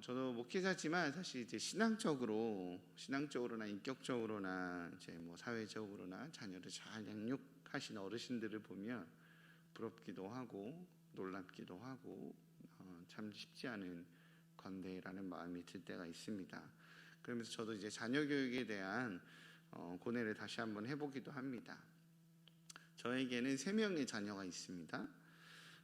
저도 목회자지만 사실 이제 신앙적으로나 인격적으로나 이제 뭐 사회적으로나 자녀를 잘 양육하시는 어르신들을 보면 부럽기도 하고 놀랍기도 하고 참 쉽지 않은 건데라는 마음이 들 때가 있습니다. 그러면서 저도 이제 자녀 교육에 대한 고뇌를 다시 한번 해보기도 합니다. 저에게는 3명의 자녀가 있습니다.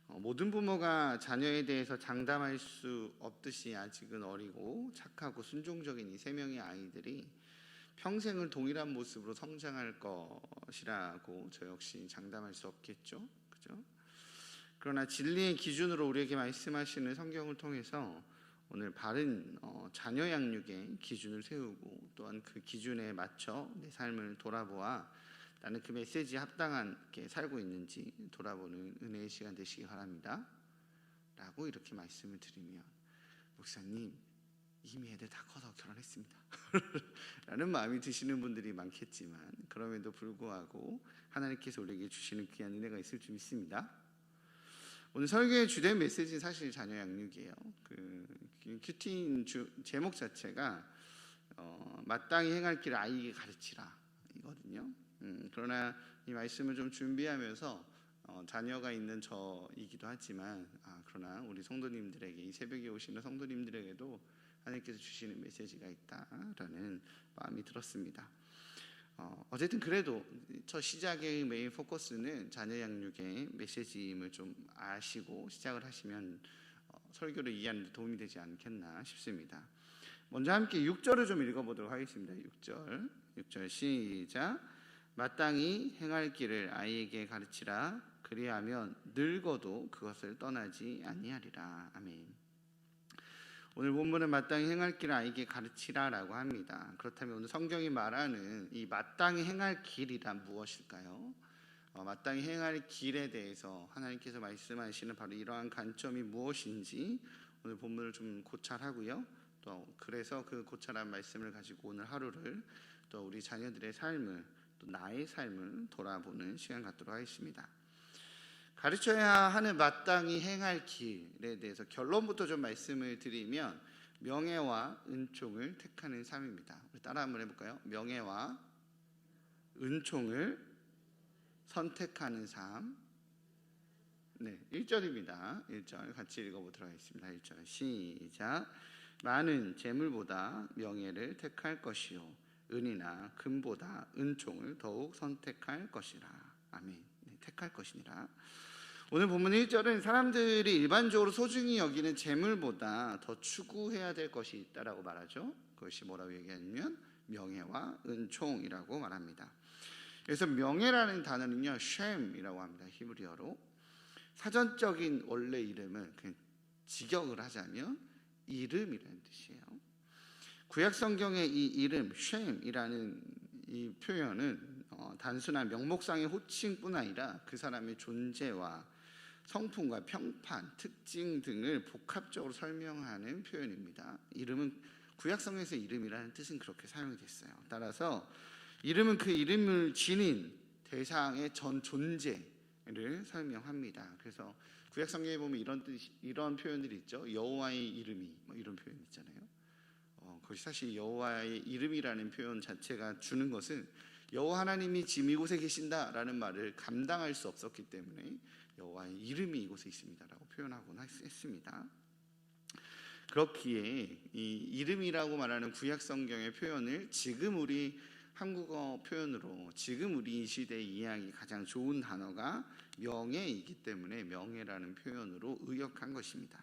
모든 부모가 자녀에 대해서 장담할 수 없듯이 아직은 어리고 착하고 순종적인 이 3명의 아이들이 평생을 동일한 모습으로 성장할 것이라고 저 역시 장담할 수 없겠죠. 그죠? 그러나 진리의 기준으로 우리에게 말씀하시는 성경을 통해서 오늘 바른 자녀 양육의 기준을 세우고 또한 그 기준에 맞춰 내 삶을 돌아보아 나는 그 메시지에 합당하게 살고 있는지 돌아보는 은혜의 시간 되시기 바랍니다 라고 이렇게 말씀을 드리면, 목사님 이미 애들 다 커서 결혼했습니다 라는 마음이 드시는 분들이 많겠지만, 그럼에도 불구하고 하나님께서 우리에게 주시는 귀한 은혜가 있을 줄 믿습니다. 오늘 설교의 주된 메시지는 사실 자녀 양육이에요. 큐티인 제목 자체가 마땅히 행할 길을 아이에게 가르치라 이거든요. 그러나 이 말씀을 좀 준비하면서 자녀가 있는 저이기도 하지만 그러나 우리 성도님들에게, 이 새벽에 오시는 성도님들에게도 하나님께서 주시는 메시지가 있다라는 마음이 들었습니다. 어쨌든 그래도 첫 시작의 메인 포커스는 자녀 양육의 메시지임을 좀 아시고 시작을 하시면 설교를 이해하는 데 도움이 되지 않겠나 싶습니다. 먼저 함께 6절을 좀 읽어보도록 하겠습니다. 6절 시작. 마땅히 행할 길을 아이에게 가르치라. 그리하면 늙어도 그것을 떠나지 아니하리라. 아멘. 오늘 본문은 마땅히 행할 길을 아이에게 가르치라라고 합니다. 그렇다면 오늘 성경이 말하는 이 마땅히 행할 길이란 무엇일까요? 마땅히 행할 길에 대해서 하나님께서 말씀하시는 바로 이러한 관점이 무엇인지 오늘 본문을 좀 고찰하고요. 또 그래서 그 고찰한 말씀을 가지고 오늘 하루를, 또 우리 자녀들의 삶을, 또 나의 삶을 돌아보는 시간 갖도록 하겠습니다. 가르쳐야 하는 마땅히 행할 길에 대해서 결론부터 좀 말씀을 드리면, 명예와 은총을 택하는 삶입니다. 우리 따라 한번 해볼까요? 명예와 은총을 선택하는 삶. 네, 1절입니다. 1절 같이 읽어보도록 하겠습니다. 1절 시작. 많은 재물보다 명예를 택할 것이요 은이나 금보다 은총을 더욱 선택할 것이라. 아멘. 네, 택할 것이니라. 오늘 본문 1절은 사람들이 일반적으로 소중히 여기는 재물보다 더 추구해야 될 것이 있다라고 말하죠. 그것이 뭐라고 얘기하냐면 명예와 은총이라고 말합니다. 그래서 명예라는 단어는요, 쉔이라고 합니다. 히브리어로. 사전적인 원래 이름은 그냥 직역을 하자면 이름이라는 뜻이에요. 구약 성경의 이 이름 쉔이라는 이 표현은 단순한 명목상의 호칭뿐 아니라 그 사람의 존재와 성품과 평판, 특징 등을 복합적으로 설명하는 표현입니다. 이름은 구약 성경에서 이름이라는 뜻은 그렇게 사용이 됐어요. 따라서 이름은 그 이름을 지닌 대상의 전 존재를 설명합니다. 그래서 구약 성경에 보면 이런 표현들이 있죠. 여호와의 이름이 이런 표현 있잖아요. 그것이 사실 여호와의 이름이라는 표현 자체가 주는 것은 여호와 하나님이 지금 이곳에 계신다라는 말을 감당할 수 없었기 때문에 여호와의 이름이 이곳에 있습니다라고 표현하곤 했습니다. 그렇기에 이 이름이라고 말하는 구약 성경의 표현을 지금 우리 한국어 표현으로, 지금 우리 이 시대에 이해하기 가장 좋은 단어가 명예이기 때문에 명예라는 표현으로 의역한 것입니다.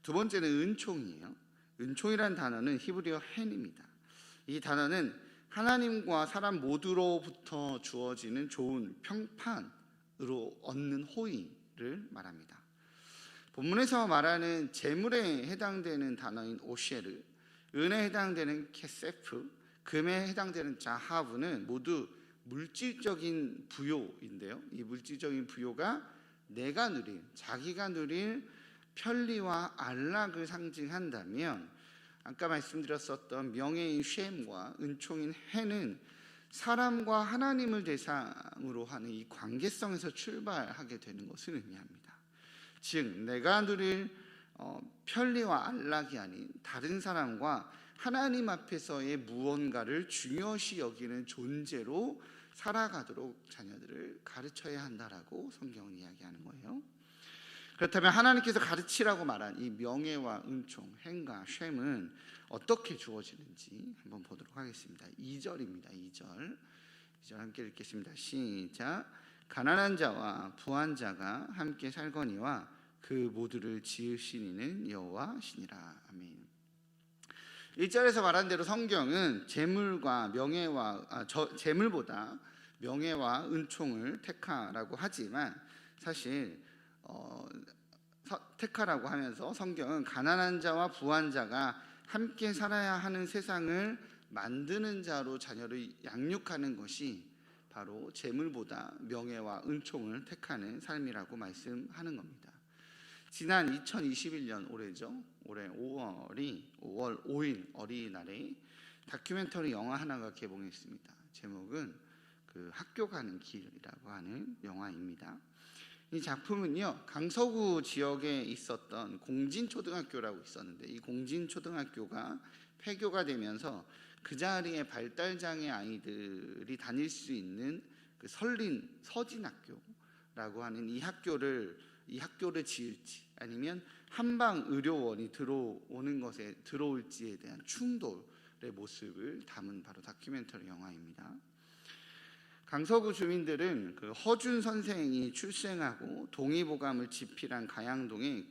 두 번째는 은총이에요. 은총이라는 단어는 히브리어 헨입니다. 이 단어는 하나님과 사람 모두로부터 주어지는 좋은 평판으로 얻는 호의를 말합니다. 본문에서 말하는 재물에 해당되는 단어인 오쉐르, 은혜에 해당되는 케세프, 금에 해당되는 자하브는 모두 물질적인 부요인데요. 이 물질적인 부요가 내가 누릴, 자기가 누릴 편리와 안락을 상징한다면, 아까 말씀드렸었던 명예인 쉔과 은총인 헨은 사람과 하나님을 대상으로 하는 이 관계성에서 출발하게 되는 것을 의미합니다. 즉 내가 누릴 편리와 안락이 아닌 다른 사람과 하나님 앞에서의 무언가를 중요시 여기는 존재로 살아가도록 자녀들을 가르쳐야 한다라고 성경은 이야기하는 거예요. 그렇다면 하나님께서 가르치라고 말한 이 명예와 은총, 행가, 쉔은 어떻게 주어지는지 한번 보도록 하겠습니다. 2절입니다. 2절 함께 읽겠습니다. 시작. 가난한 자와 부한 자가 함께 살거니와 그 모두를 지으신 이는 여호와시니라. 아멘. 1절에서 말한 대로 성경은 재물보다 명예와 은총을 택하라고 하지만 사실 택하라고 하면서 성경은 가난한 자와 부한 자가 함께 살아야 하는 세상을 만드는 자로 자녀를 양육하는 것이 바로 재물보다 명예와 은총을 택하는 삶이라고 말씀하는 겁니다. 지난 2021년 올해죠. 올해 5월 5일 어린이날에 다큐멘터리 영화 하나가 개봉했습니다. 제목은 학교 가는 길이라고 하는 영화입니다. 이 작품은요, 강서구 지역에 있었던 공진초등학교라고 있었는데 이 공진초등학교가 폐교가 되면서 그 자리에 발달장애 아이들이 다닐 수 있는 설린 서진학교라고 하는 이 학교를 지을지 아니면 한방의료원이 들어올지에 대한 충돌의 모습을 담은 바로 다큐멘터리 영화입니다. 강서구 주민들은 허준 선생이 출생하고 동의보감을 집필한 가양동에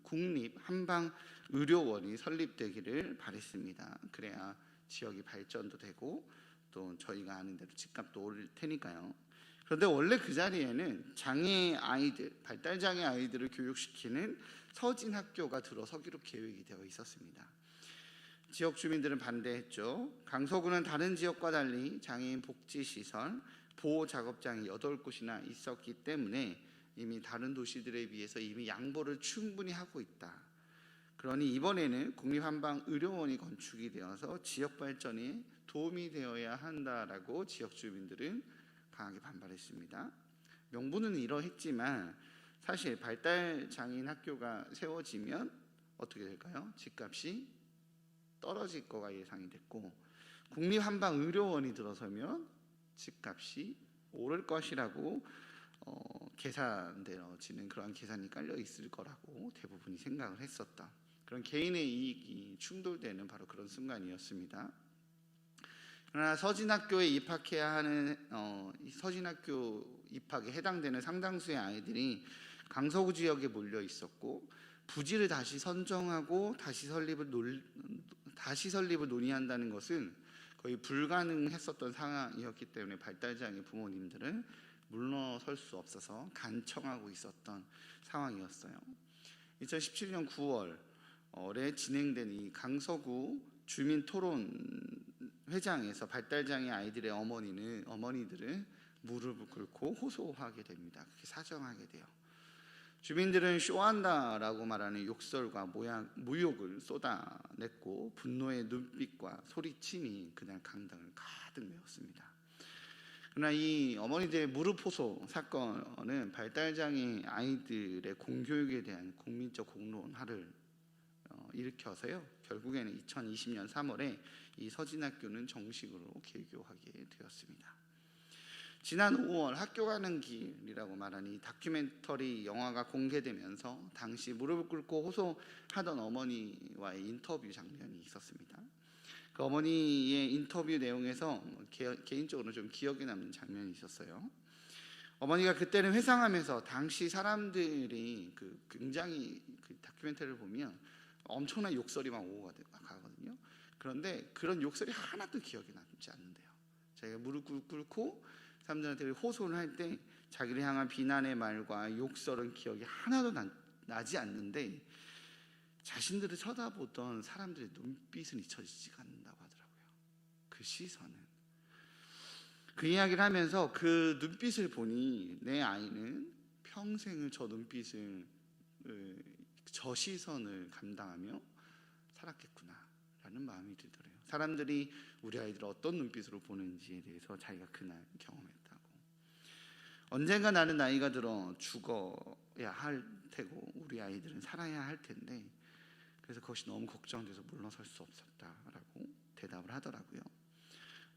국립 한방의료원이 설립되기를 바랬습니다. 그래야 지역이 발전도 되고 또 저희가 아는 대로 집값도 오를 테니까요. 그런데 원래 그 자리에는 발달장애 아이들을 교육시키는 서진학교가 들어서기로 계획이 되어 있었습니다. 지역 주민들은 반대했죠. 강서구는 다른 지역과 달리 장애인 복지시설, 보호작업장이 8곳이나 있었기 때문에 이미 다른 도시들에 비해서 이미 양보를 충분히 하고 있다. 그러니 이번에는 국립한방의료원이 건축이 되어서 지역 발전에 도움이 되어야 한다라고 지역 주민들은 강하게 반발했습니다. 명분은 이러했지만 사실 발달장애인 학교가 세워지면 어떻게 될까요? 집값이 떨어질 거가 예상이 됐고 국립한방의료원이 들어서면 집값이 오를 것이라고 계산되어지는 그런 계산이 깔려 있을 거라고 대부분이 생각을 했었다. 그런 개인의 이익이 충돌되는 바로 그런 순간이었습니다. 그러나 서진학교에 입학해야 하는 서진학교 입학에 해당되는 상당수의 아이들이 강서구 지역에 몰려 있었고 부지를 다시 선정하고 다시 설립을 논의한다는 것은 거의 불가능했었던 상황이었기 때문에 발달장애 부모님들은 물러설 수 없어서 간청하고 있었던 상황이었어요. 2017년 9월에 진행된 이 강서구 주민토론회장에서 발달장애 아이들의 어머니들은 무릎을 꿇고 호소하게 됩니다. 그렇게 사정하게 돼요. 주민들은 쇼한다라고 말하는 욕설과 모욕을 쏟아냈고 분노의 눈빛과 소리침이 그날 강당을 가득 메웠습니다. 그러나 이 어머니들의 무릎 호소 사건은 발달장애 아이들의 공교육에 대한 국민적 공론화를 일으켜서요. 결국에는 2020년 3월에 이 서진학교는 정식으로 개교하게 되었습니다. 지난 5월 학교 가는 길이라고 말하는 이 다큐멘터리 영화가 공개되면서 당시 무릎을 꿇고 호소하던 어머니와의 인터뷰 장면이 있었습니다. 그 어머니의 인터뷰 내용에서 개인적으로 좀 기억에 남는 장면이 있었어요. 어머니가 그때는 회상하면서 당시 사람들이 굉장히 다큐멘터리를 보면 엄청난 욕설이만 오고 가거든요. 그런데 그런 욕설이 하나도 기억에 남지 않는데요. 자기가 무릎 꿇고 사람들한테 호소를 할 때 자기를 향한 비난의 말과 욕설은 기억이 하나도 나지 않는데 자신들을 쳐다보던 사람들의 눈빛은 잊혀지지가 않는다고 하더라고요. 그 시선은. 그 이야기를 하면서 그 눈빛을 보니 내 아이는 평생을 저 시선을 감당하며 살았겠구나 라는 마음이 들더래요. 사람들이 우리 아이들을 어떤 눈빛으로 보는지에 대해서 자기가 그날 경험했다고. 언젠가 나는 나이가 들어 있어야 할 테고 우리 아이들은 살아야 할 텐데 그래서 그것이 너무 걱정돼서 물러설 수 없었다라고 대답을 하더라고요.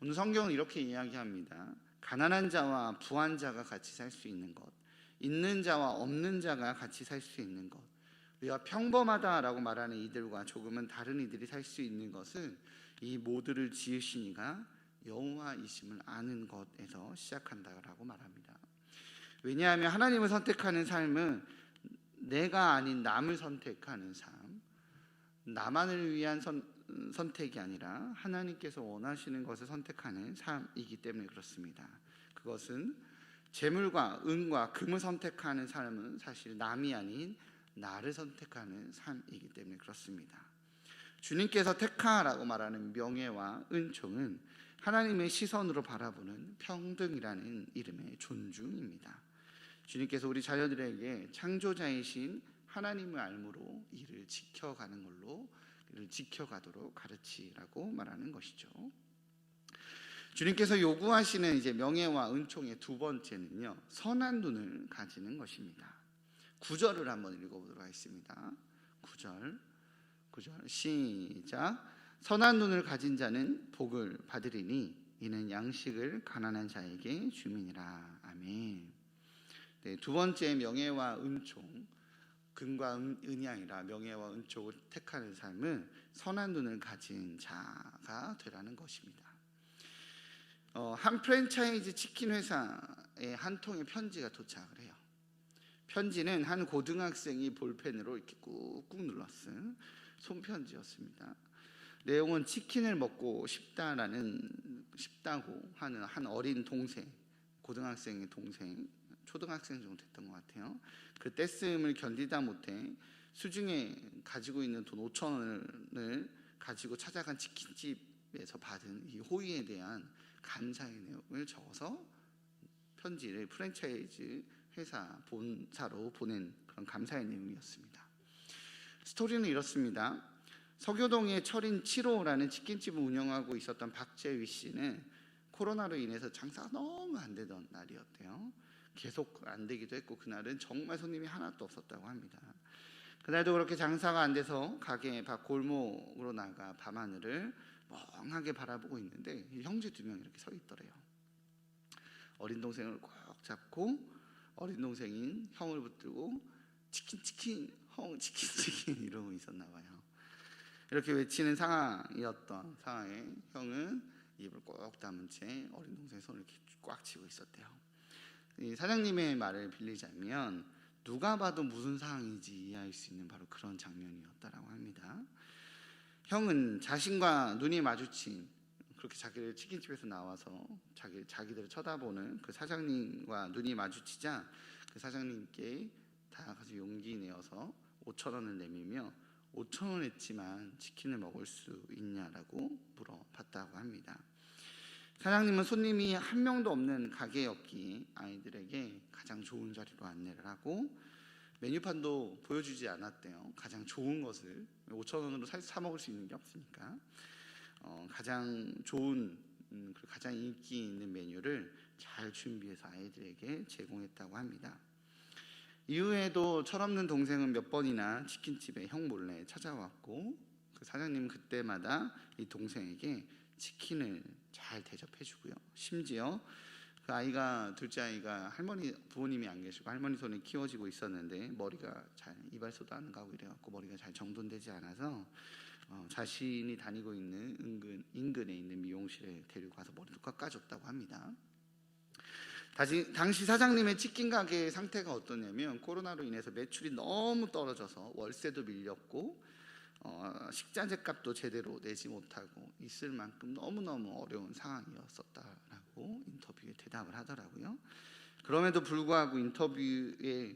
오늘 성경은 이렇게 이야기합니다. 가난한 자와 부한 자가 같이 살 수 있는 것, 있는 자와 없는 자가 같이 살 수 있는 것, 우리가 평범하다라고 말하는 이들과 조금은 다른 이들이 살 수 있는 것은 이 모두를 지으신 이가 여호와이심을 아는 것에서 시작한다라고 말합니다. 왜냐하면 하나님을 선택하는 삶은 내가 아닌 남을 선택하는 삶, 나만을 위한 선택이 아니라 하나님께서 원하시는 것을 선택하는 삶이기 때문에 그렇습니다. 그것은 재물과 은과 금을 선택하는 삶은 사실 남이 아닌 나를 선택하는 삶이기 때문에 그렇습니다. 주님께서 택하라고 말하는 명예와 은총은 하나님의 시선으로 바라보는 평등이라는 이름의 존중입니다. 주님께서 우리 자녀들에게 창조자이신 하나님을 알므로 이를 지켜가는 걸로 이를 지켜가도록 가르치라고 말하는 것이죠. 주님께서 요구하시는 이제 명예와 은총의 두 번째는요, 선한 눈을 가지는 것입니다. 9절을 한번 읽어보도록 하겠습니다. 9절 시작. 선한 눈을 가진 자는 복을 받으리니 이는 양식을 가난한 자에게 주민이라. 아멘. 네, 두 번째 명예와 은총, 금과 은이 아니라 명예와 은총을 택하는 삶은 선한 눈을 가진 자가 되라는 것입니다. 한 프랜차이즈 치킨 회사에 한 통의 편지가 도착을 해요. 편지는 한 고등학생이 볼펜으로 이렇게 꾹꾹 눌렀은 손편지였습니다. 내용은 치킨을 먹고 싶다고 하는 한 어린 동생, 고등학생의 동생, 초등학생 정도 됐던 것 같아요. 그 떼쓰임을 견디다 못해 수중에 가지고 있는 돈 5,000원을 가지고 찾아간 치킨집에서 받은 이 호의에 대한 감사의 내용을 적어서 편지를 프랜차이즈 회사 본사로 보낸 그런 감사의 내용이었습니다. 스토리는 이렇습니다. 서교동의 철인 7호라는 치킨집을 운영하고 있었던 박재휘 씨는 코로나로 인해서 장사가 너무 안 되던 날이었대요. 계속 안 되기도 했고 그날은 정말 손님이 하나도 없었다고 합니다. 그날도 그렇게 장사가 안 돼서 가게 밖 골목으로 나가 밤하늘을 멍하게 바라보고 있는데 형제 두 명이 이렇게 서 있더래요. 어린 동생을 꼭 잡고 어린 동생인 형을 붙들고 치킨 형 치킨 이러고 있었나 봐요. 이렇게 외치는 상황이었던 상황에 형은 입을 꼭 다문 채 어린 동생의 손을 이렇게 꽉 쥐고 있었대요. 이 사장님의 말을 빌리자면 누가 봐도 무슨 상황인지 이해할 수 있는 바로 그런 장면이었다라고 합니다. 형은 자신과 눈이 마주친 그렇게 자기를 치킨집에서 나와서 자기들을 쳐다보는 그 사장님과 눈이 마주치자 그 사장님께 다가가서 용기 내어서 5,000원을 내밀며 5,000원 했지만 치킨을 먹을 수 있냐라고 물어봤다고 합니다. 사장님은 손님이 한 명도 없는 가게였기에 아이들에게 가장 좋은 자리로 안내를 하고 메뉴판도 보여주지 않았대요. 가장 좋은 것을 5,000원으로 사 먹을 수 있는 게 없으니까 가장 좋은 가장 인기 있는 메뉴를 잘 준비해서 아이들에게 제공했다고 합니다. 이후에도 철없는 동생은 몇 번이나 치킨집에 형 몰래 찾아왔고 그 사장님은 그때마다 이 동생에게 치킨을 잘 대접해주고요. 심지어 그 아이가 둘째 아이가 부모님이 안 계시고 할머니 손에 키워지고 있었는데 머리가 잘 이발소도 안 가고 이래갖고 머리가 잘 정돈되지 않아서 자신이 다니고 있는 인근에 있는 미용실에 데리고 가서 머리도 깎아줬다고 합니다. 당시 사장님의 치킨 가게의 상태가 어떠냐면 코로나로 인해서 매출이 너무 떨어져서 월세도 밀렸고 식자재 값도 제대로 내지 못하고 있을 만큼 너무너무 어려운 상황이었었다라고 인터뷰에 대답을 하더라고요. 그럼에도 불구하고 인터뷰에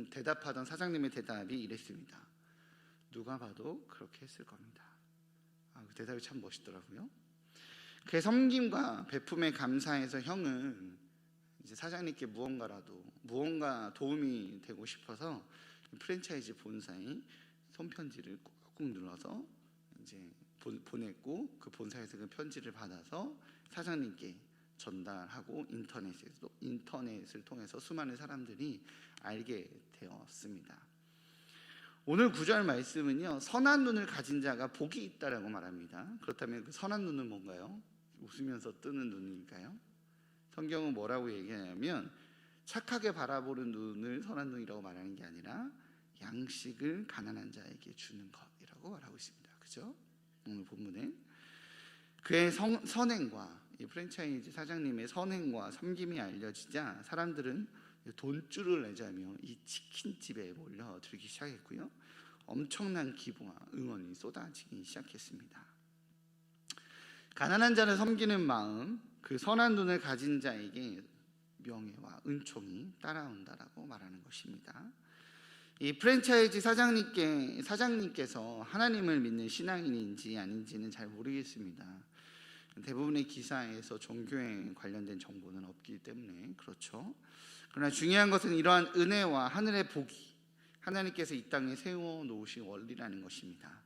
대답하던 사장님의 대답이 이랬습니다. 누가 봐도 그렇게 했을 겁니다. 그 대답이 참 멋있더라고요. 그의 섬김과 베품에 감사해서 형은 이제 사장님께 무언가 도움이 되고 싶어서 프랜차이즈 본사에 손편지를 꾹꾹 눌러서 이제 보냈고 그 본사에서 그 편지를 받아서 사장님께 전달하고 인터넷을 통해서 수많은 사람들이 알게 되었습니다. 오늘 구절 말씀은요, 선한 눈을 가진 자가 복이 있다라고 말합니다. 그렇다면 그 선한 눈은 뭔가요? 웃으면서 뜨는 눈일까요? 성경은 뭐라고 얘기하냐면 착하게 바라보는 눈을 선한 눈이라고 말하는 게 아니라 양식을 가난한 자에게 주는 것이라고 말하고 있습니다. 그죠? 오늘 본문에 그의 선행과 이 프랜차이즈 사장님의 선행과 섬김이 알려지자 사람들은 돈줄을 내자며 이 치킨집에 몰려들기 시작했고요, 엄청난 기부와 응원이 쏟아지기 시작했습니다. 가난한 자를 섬기는 마음, 그 선한 눈을 가진 자에게 명예와 은총이 따라온다라고 말하는 것입니다. 이 프랜차이즈 사장님께서 하나님을 믿는 신앙인인지 아닌지는 잘 모르겠습니다. 대부분의 기사에서 종교에 관련된 정보는 없기 때문에 그렇죠. 그러나 중요한 것은 이러한 은혜와 하늘의 복이 하나님께서 이 땅에 세워놓으신 원리라는 것입니다.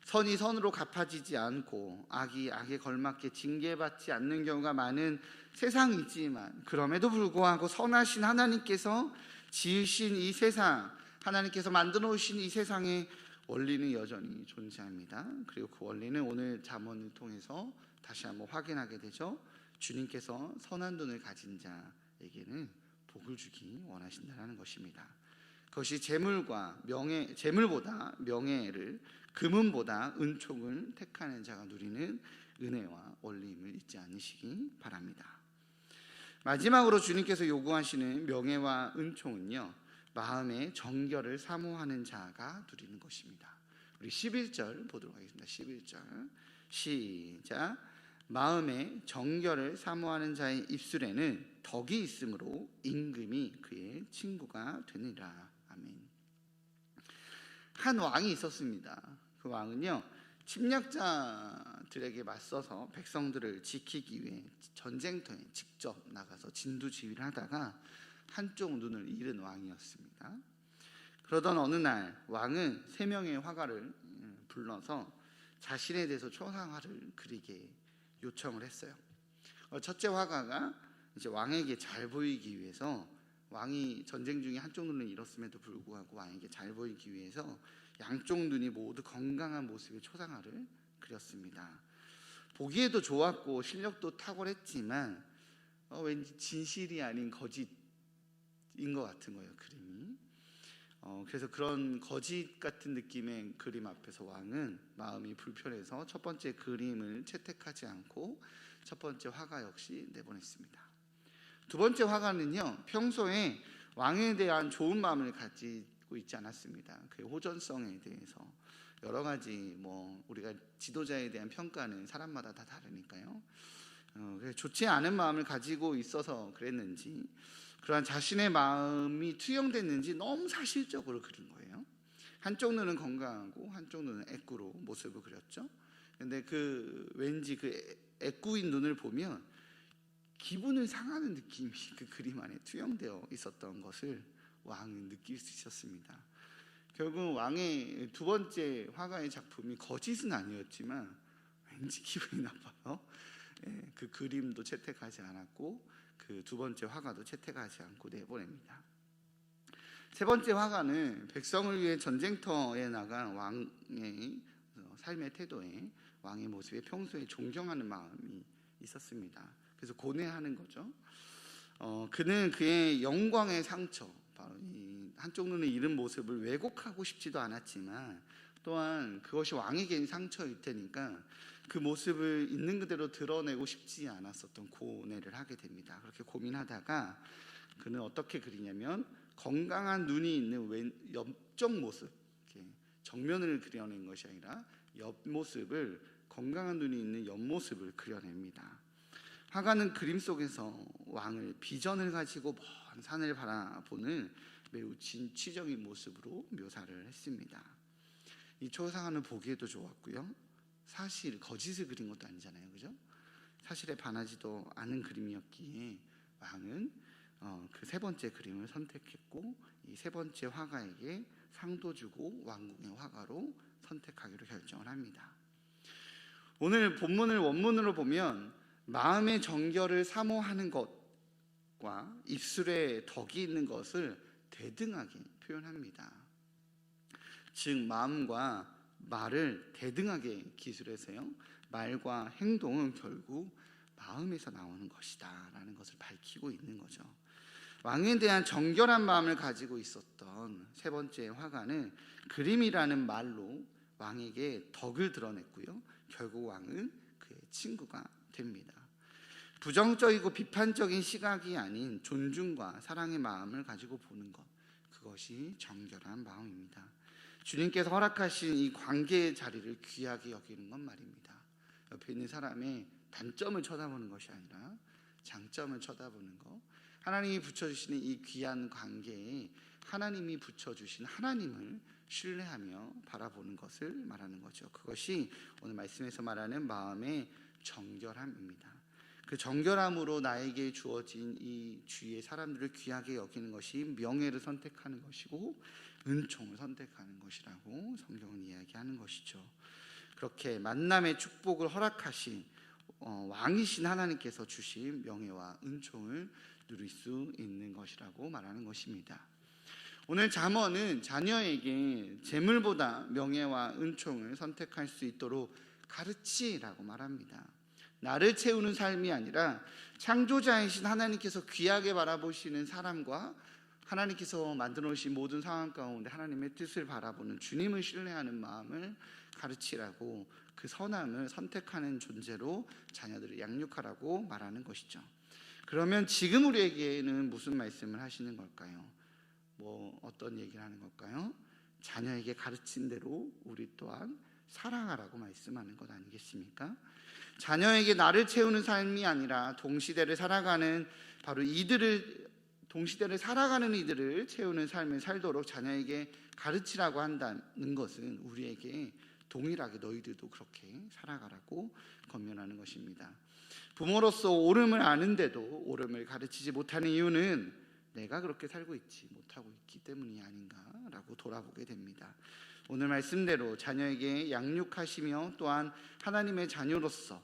선이 선으로 갚아지지 않고 악이 악에 걸맞게 징계받지 않는 경우가 많은 세상이지만, 그럼에도 불구하고 선하신 하나님께서 지으신 이 세상, 하나님께서 만들어 놓으신 이 세상의 원리는 여전히 존재합니다. 그리고 그 원리는 오늘 잠언을 통해서 다시 한번 확인하게 되죠. 주님께서 선한 눈을 가진 자에게는 복을 주기 원하신다는 것입니다. 그것이 재물보다 명예를, 금은보다 은총을 택하는 자가 누리는 은혜와 원리임을 잊지 않으시기 바랍니다. 마지막으로 주님께서 요구하시는 명예와 은총은요, 마음의 정결을 사모하는 자가 누리는 것입니다. 우리 11절 보도록 하겠습니다. 11절 시작. 마음의 정결을 사모하는 자의 입술에는 덕이 있으므로 임금이 그의 친구가 되느니라. 아멘. 한 왕이 있었습니다. 그 왕은요, 침략자들에게 맞서서 백성들을 지키기 위해 전쟁터에 직접 나가서 진두지휘를 하다가 한쪽 눈을 잃은 왕이었습니다. 그러던 어느 날 왕은 3명의 화가를 불러서 자신에 대해서 초상화를 그리게 요청을 했어요. 첫째 화가가 이제 왕에게 잘 보이기 위해서, 왕이 전쟁 중에 한쪽 눈을 잃었음에도 불구하고 왕에게 잘 보이기 위해서 양쪽 눈이 모두 건강한 모습의 초상화를 그렸습니다. 보기에도 좋았고 실력도 탁월했지만 왠지 진실이 아닌 거짓인 것 같은 거예요, 그림이. 그래서 그런 거짓 같은 느낌의 그림 앞에서 왕은 마음이 불편해서 첫 번째 그림을 채택하지 않고 첫 번째 화가 역시 내보냈습니다. 두 번째 화가는요, 평소에 왕에 대한 좋은 마음을 가지고 있지 않았습니다. 그의 호전성에 대해서 여러 가지 우리가 지도자에 대한 평가는 사람마다 다 다르니까요. 좋지 않은 마음을 가지고 있어서 그랬는지, 그러한 자신의 마음이 투영됐는지 너무 사실적으로 그린 거예요. 한쪽 눈은 건강하고 한쪽 눈은 애꾸로 모습을 그렸죠. 근데 왠지 애꾸인 눈을 보면 기분을 상하는 느낌이 그 그림 안에 투영되어 있었던 것을 왕은 느낄 수 있었습니다. 결국 왕의 두 번째 화가의 작품이 거짓은 아니었지만 왠지 기분이 나빠요. 그 그림도 채택하지 않았고 그 두 번째 화가도 채택하지 않고 내보냅니다. 세 번째 화가는 백성을 위해 전쟁터에 나간 왕의 삶의 태도에, 왕의 모습에 평소에 존경하는 마음이 있었습니다. 그래서 고뇌하는 거죠. 그는 그의 영광의 상처, 바로 이 한쪽 눈을 잃은 모습을 왜곡하고 싶지도 않았지만 또한 그것이 왕에게는 상처일 테니까 그 모습을 있는 그대로 드러내고 싶지 않았었던 고뇌를 하게 됩니다. 그렇게 고민하다가 그는 어떻게 그리냐면 건강한 눈이 있는 옆쪽 모습, 정면을 그려낸 것이 아니라 옆모습을, 건강한 눈이 있는 옆모습을 그려냅니다. 화가는 그림 속에서 왕을 비전을 가지고 먼 산을 바라보는 매우 진취적인 모습으로 묘사를 했습니다. 이 초상화는 보기에도 좋았고요, 사실 거짓을 그린 것도 아니잖아요, 그죠? 사실에 반하지도 않은 그림이었기에 왕은 그 세 번째 그림을 선택했고 이 세 번째 화가에게 상도 주고 왕궁의 화가로 선택하기로 결정을 합니다. 오늘 본문을 원문으로 보면 마음의 정결을 사모하는 것과 입술에 덕이 있는 것을 대등하게 표현합니다. 즉 마음과 말을 대등하게 기술해서요, 말과 행동은 결국 마음에서 나오는 것이다 라는 것을 밝히고 있는 거죠. 왕에 대한 정결한 마음을 가지고 있었던 세 번째 화가는 그림이라는 말로 왕에게 덕을 드러냈고요, 결국 왕은 그의 친구가 됩니다. 부정적이고 비판적인 시각이 아닌 존중과 사랑의 마음을 가지고 보는 것, 그것이 정결한 마음입니다. 주님께서 허락하신 이 관계의 자리를 귀하게 여기는 건 말입니다. 옆에 있는 사람의 단점을 쳐다보는 것이 아니라 장점을 쳐다보는 것, 하나님이 붙여주시는 이 귀한 관계에 하나님이 붙여주신 하나님을 신뢰하며 바라보는 것을 말하는 거죠. 그것이 오늘 말씀에서 말하는 마음의 정결함입니다. 그 정결함으로 나에게 주어진 이 주위의 사람들을 귀하게 여기는 것이 명예를 선택하는 것이고 은총을 선택하는 것이라고 성경은 이야기하는 것이죠. 그렇게 만남의 축복을 허락하신 왕이신 하나님께서 주신 명예와 은총을 누릴 수 있는 것이라고 말하는 것입니다. 오늘 잠언은 자녀에게 재물보다 명예와 은총을 선택할 수 있도록 가르치라고 말합니다. 나를 채우는 삶이 아니라 창조자이신 하나님께서 귀하게 바라보시는 사람과 하나님께서 만들어 놓으신 모든 상황 가운데 하나님의 뜻을 바라보는 주님을 신뢰하는 마음을 가르치라고, 그 선함을 선택하는 존재로 자녀들을 양육하라고 말하는 것이죠. 그러면 지금 우리에게는 무슨 말씀을 하시는 걸까요? 어떤 얘기를 하는 걸까요? 자녀에게 가르친 대로 우리 또한 사랑하라고 말씀하는 것 아니겠습니까? 자녀에게 나를 채우는 삶이 아니라 동시대를 살아가는 이들을 채우는 삶을 살도록 자녀에게 가르치라고 한다는 것은 우리에게 동일하게 너희들도 그렇게 살아가라고 권면하는 것입니다. 부모로서 옳음을 아는데도 옳음을 가르치지 못하는 이유는 내가 그렇게 살고 있지 못하고 있기 때문이 아닌가라고 돌아보게 됩니다. 오늘 말씀대로 자녀에게 양육하시며 또한 하나님의 자녀로서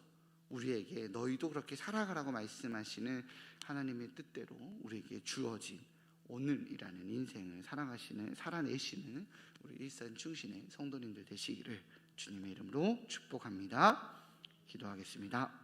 우리에게 너희도 그렇게 살아가라고 말씀하시는 하나님의 뜻대로 우리에게 주어진 오늘이라는 인생을 살아내시는 우리 일산 충신의 성도님들 되시기를 주님의 이름으로 축복합니다. 기도하겠습니다.